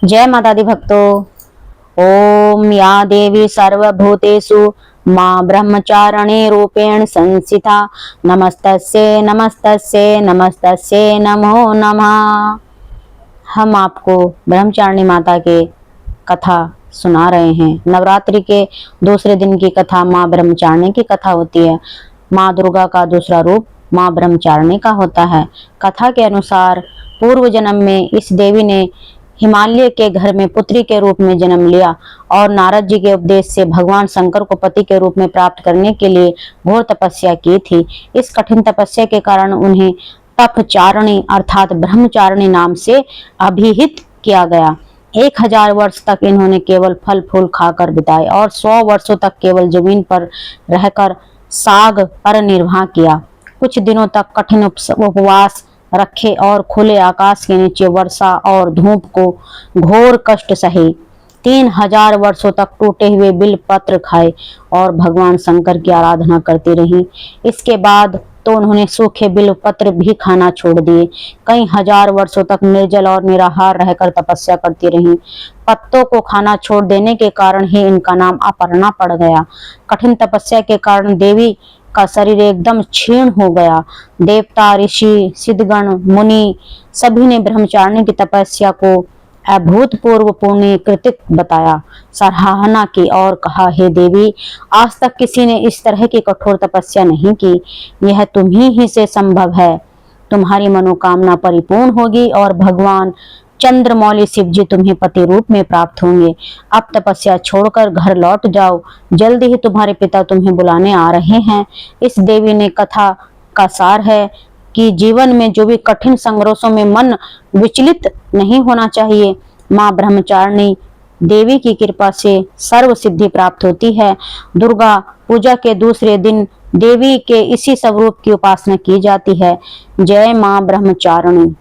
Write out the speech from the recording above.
जय माता दी भक्तों। ओम या देवी सर्वभूतेषु मां ब्रह्मचारिणी रूपेण संस्थिता नमस्तस्यै नमस्तस्यै नमस्तस्यै नमो नमः। हम आपको ब्रह्मचारिणी माता के कथा सुना रहे हैं। नवरात्रि के दूसरे दिन की कथा मां ब्रह्मचारिणी की कथा होती है। मां दुर्गा का दूसरा रूप मां ब्रह्मचारिणी का होता है। कथा के अनुसार पूर्व जन्म में इस देवी ने हिमालय के घर में पुत्री के रूप में जन्म लिया और नारद जी के उपदेश से भगवान शंकर को पति के रूप में प्राप्त करने के लिए घोर तपस्या की थी। इस कठिन तपस्या के कारण उन्हें तपचारिणी अर्थात ब्रह्मचारिणी नाम से अभिहित किया गया। 1000 वर्ष तक इन्होंने केवल फल फूल खाकर बिताए और 100 वर्षों तक केवल जमीन पर रहकर साग पर निर्वाह किया। कुछ दिनों तक कठिन उपवास रखे और खुले आकाश के नीचे वर्षा और धूप को घोर कष्ट सहे। 3000 वर्षों तक टूटे हुए बिल पत्र खाए और भगवान शंकर की आराधना करती रही। इसके बाद तो उन्होंने सूखे बिल पत्र भी खाना छोड़ दिए। कई हजार वर्षों तक निर्जल और निराहार रहकर तपस्या करती रही। पत्तों को खाना छोड़ देने के कारण ही इनका नाम अपर्णा पड़ गया। कठिन तपस्या के कारण देवी का शरीर एकदम क्षीण हो गया। देवता, ऋषि, सिद्धगण, मुनि सभी ने ब्रह्मचारिणी की तपस्या को अभूतपूर्व पुण्य कृतिक बताया, सराहना की और कहा, हे देवी, आज तक किसी ने इस तरह की कठोर तपस्या नहीं की। यह तुम्ही ही से संभव है। तुम्हारी मनोकामना परिपूर्ण होगी और भगवान चंद्रमौली शिव जी तुम्हें पति रूप में प्राप्त होंगे। अब तपस्या छोड़कर घर लौट जाओ, जल्दी ही तुम्हारे पिता तुम्हें बुलाने आ रहे हैं। इस देवी ने कथा का सार है कि जीवन में जो भी कठिन संघर्षों में मन विचलित नहीं होना चाहिए। मां ब्रह्मचारिणी देवी की कृपा से सर्व सिद्धि प्राप्त होती है। दुर्गा पूजा के दूसरे दिन देवी के इसी स्वरूप की उपासना की जाती है। जय मां ब्रह्मचारिणी।